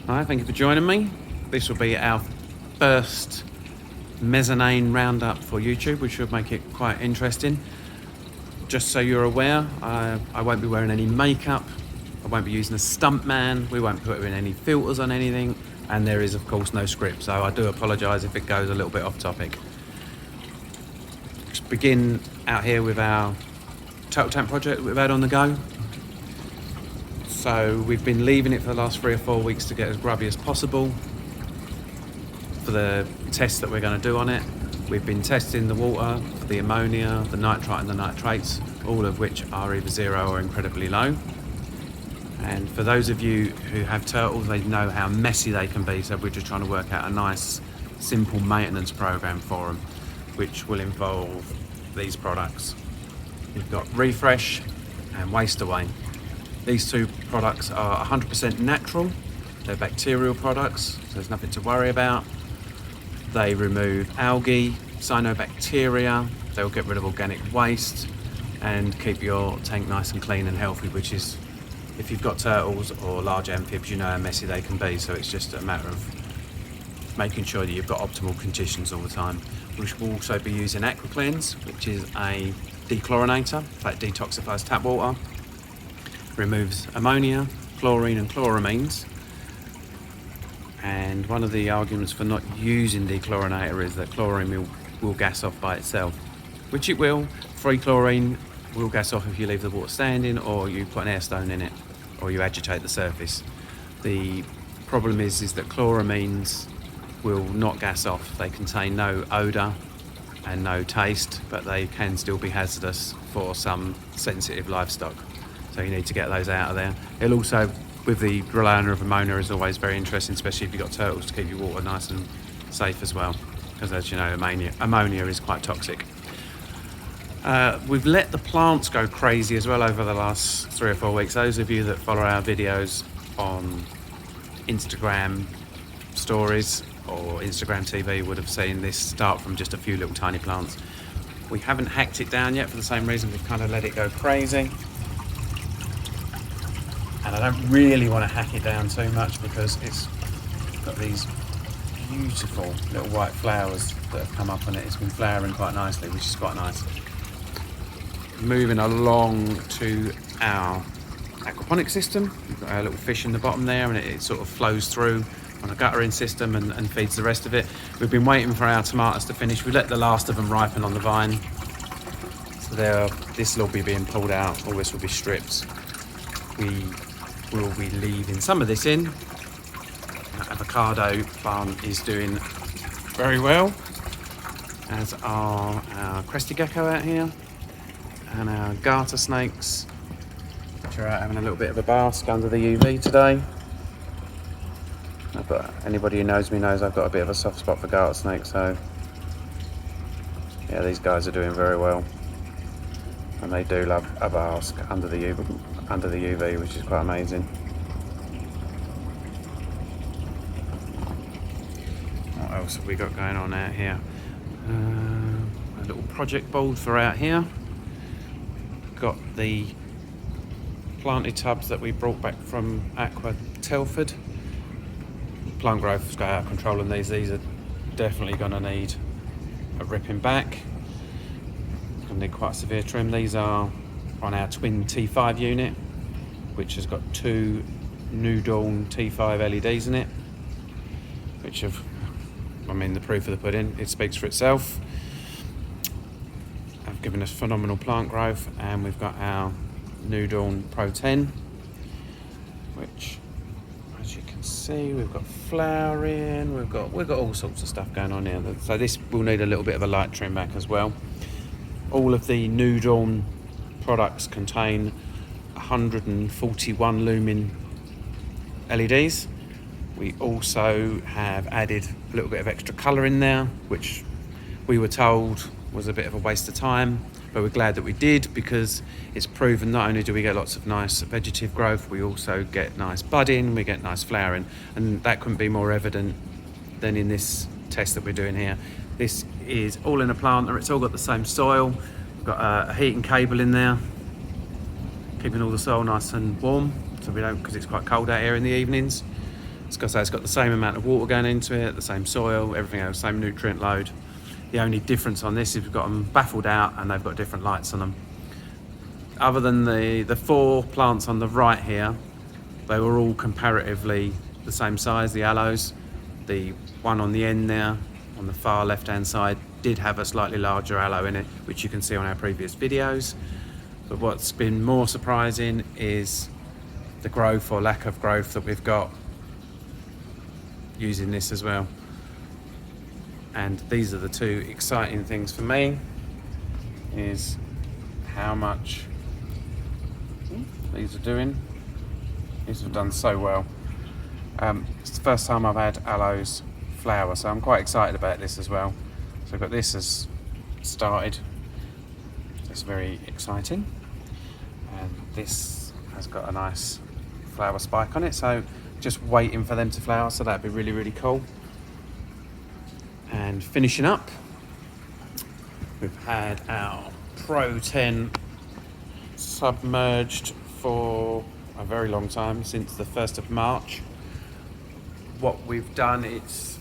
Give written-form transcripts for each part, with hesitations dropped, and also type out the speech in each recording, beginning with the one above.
Hi, thank you for joining me. This will be our first mezzanine roundup for YouTube, which should make it quite interesting. Just so you're aware, I won't be wearing any makeup. I won't be using a stunt man. We won't put in any filters on anything. And there is, of course, no script. So I do apologise if it goes a little bit off topic. Let's begin out here with our turtle tank project that we've had on the go. So we've been leaving it for the last 3 or 4 weeks to get as grubby as possible for the tests that we're going to do on it. We've been testing the water for the ammonia, the nitrite and the nitrates, all of which are either zero or incredibly low. And for those of you who have turtles, they know how messy they can be, so we're just trying to work out a nice, simple maintenance program for them, which will involve these products. You've got Refresh and Waste Away. These two products are 100% natural. They're bacterial products, so there's nothing to worry about. They remove algae, cyanobacteria, they'll get rid of organic waste and keep your tank nice and clean and healthy, which is, if you've got turtles or large amphibs, you know how messy they can be, so it's just a matter of making sure that you've got optimal conditions all the time. We will also be using AquaCleanse, which is a dechlorinator, that detoxifies tap water. Removes ammonia, chlorine and chloramines. And one of the arguments for not using dechlorinator is that chlorine will gas off by itself, which it will. Free chlorine will gas off if you leave the water standing or you put an air stone in it or you agitate the surface. The problem is that chloramines will not gas off. They contain no odour and no taste, but they can still be hazardous for some sensitive livestock. So you need to get those out of there. It'll also, with the reliance of ammonia, is always very interesting, especially if you've got turtles, to keep your water nice and safe as well. Because as you know, ammonia is quite toxic. We've let the plants go crazy as well over the last 3 or 4 weeks. Those of you that follow our videos on Instagram stories or Instagram TV would have seen this start from just a few little tiny plants. We haven't hacked it down yet for the same reason. We've kind of let it go crazy. And I don't really want to hack it down too much because it's got these beautiful little white flowers that have come up on it. It's been flowering quite nicely, which is quite nice. Moving along to our aquaponic system. We've got our little fish in the bottom there, and it sort of flows through on a guttering system and feeds the rest of it. We've been waiting for our tomatoes to finish. We let the last of them ripen on the vine. So this will all be being pulled out, all this will be stripped. We will be leaving some of this in. Our avocado plant is doing very well, as are our crested gecko out here and our garter snakes, which are out having a little bit of a bask under the UV today. But anybody who knows me knows I've got a bit of a soft spot for garter snakes, so yeah, these guys are doing very well, and they do love a bask under the UV, which is quite amazing. What else have we got going on out here? A little project board for out here. Got the planted tubs that we brought back from Aqua Telford. Plant growth's got out of control on these. These are definitely going to need a ripping back. Going to need quite a severe trim. These are on our twin T5 unit, which has got 2 New Dawn T5 LEDs in it, which have, I mean, the proof of the pudding, it speaks for itself. Have given us phenomenal plant growth, and we've got our New Dawn Pro 10, which, as you can see, we've got flowering, we've got all sorts of stuff going on here. So this will need a little bit of a light trim back as well. All of the New Dawn products contain 141 lumen LEDs. We also have added a little bit of extra colour in there, which we were told was a bit of a waste of time, but we're glad that we did, because it's proven not only do we get lots of nice vegetative growth, we also get nice budding, we get nice flowering, and that couldn't be more evident than in this test that we're doing here. This is all in a planter, it's all got the same soil. We've got a heating cable in there, keeping all the soil nice and warm, so we don't, because it's quite cold out here in the evenings. It's got the same amount of water going into it, the same soil, everything else, same nutrient load. The only difference on this is we've got them baffled out and they've got different lights on them. Other than the 4 plants on the right here, they were all comparatively the same size, the aloes. The one on the end there, on the far left-hand side, did have a slightly larger aloe in it, which you can see on our previous videos. But what's been more surprising is the growth or lack of growth that we've got using this as well. And these are the 2 exciting things for me, is how much these are doing. These have done so well. It's the first time I've had aloes flower, so I'm quite excited about this as well. So I've got this has started. It's very exciting. And this has got a nice flower spike on it, so just waiting for them to flower, so that'd be really, really cool. And finishing up, we've had our Pro 10 submerged for a very long time, since the 1st of March. What we've done, it's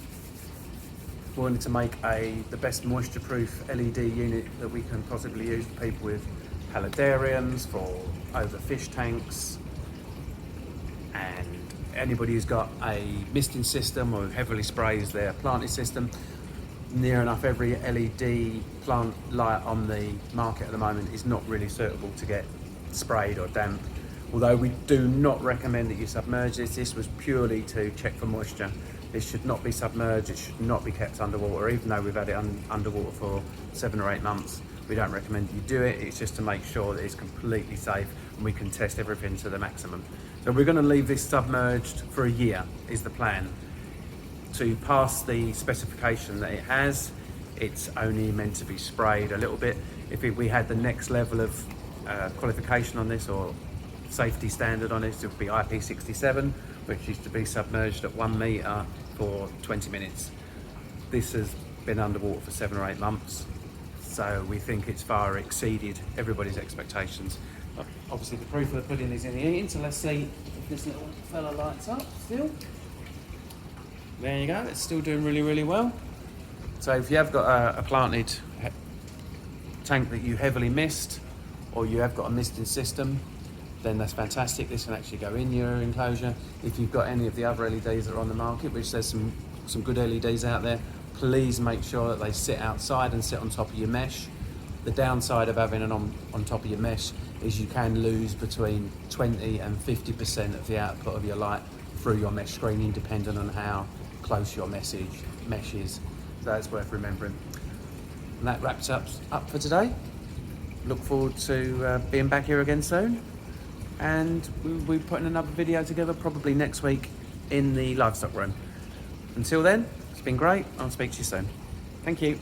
we wanted to make the best moisture proof LED unit that we can possibly use for people with paludariums, for overfish tanks, and anybody who's got a misting system or heavily sprays their planting system. Near enough every LED plant light on the market at the moment is not really suitable to get sprayed or damp. Although we do not recommend that you submerge this. This was purely to check for moisture. This should not be submerged, it should not be kept underwater. Even though we've had it underwater for 7 or 8 months, we don't recommend you do it. It's just to make sure that it's completely safe and we can test everything to the maximum. So we're going to leave this submerged for a year, is the plan. To pass the specification that it has, it's only meant to be sprayed a little bit. If we had the next level of qualification on this, or safety standard on it, it would be IP67, which is to be submerged at 1 metre for 20 minutes. This has been underwater for 7 or 8 months, so we think it's far exceeded everybody's expectations. But obviously the proof of the pudding is in the eating, so let's see if this little fella lights up still. There you go, it's still doing really, really well. So if you have got a planted tank that you heavily mist, or you have got a misting system, then that's fantastic. This can actually go in your enclosure. If you've got any of the other LEDs that are on the market, which there's some good LEDs out there, please make sure that they sit outside and sit on top of your mesh. The downside of having it on top of your mesh is you can lose between 20 and 50% of the output of your light through your mesh screening, depending on how close your mesh is. So that's worth remembering. And that wraps up for today. Look forward to being back here again soon. And we'll be putting another video together probably next week in the livestock room. Until then, it's been great. I'll speak to you soon. Thank you.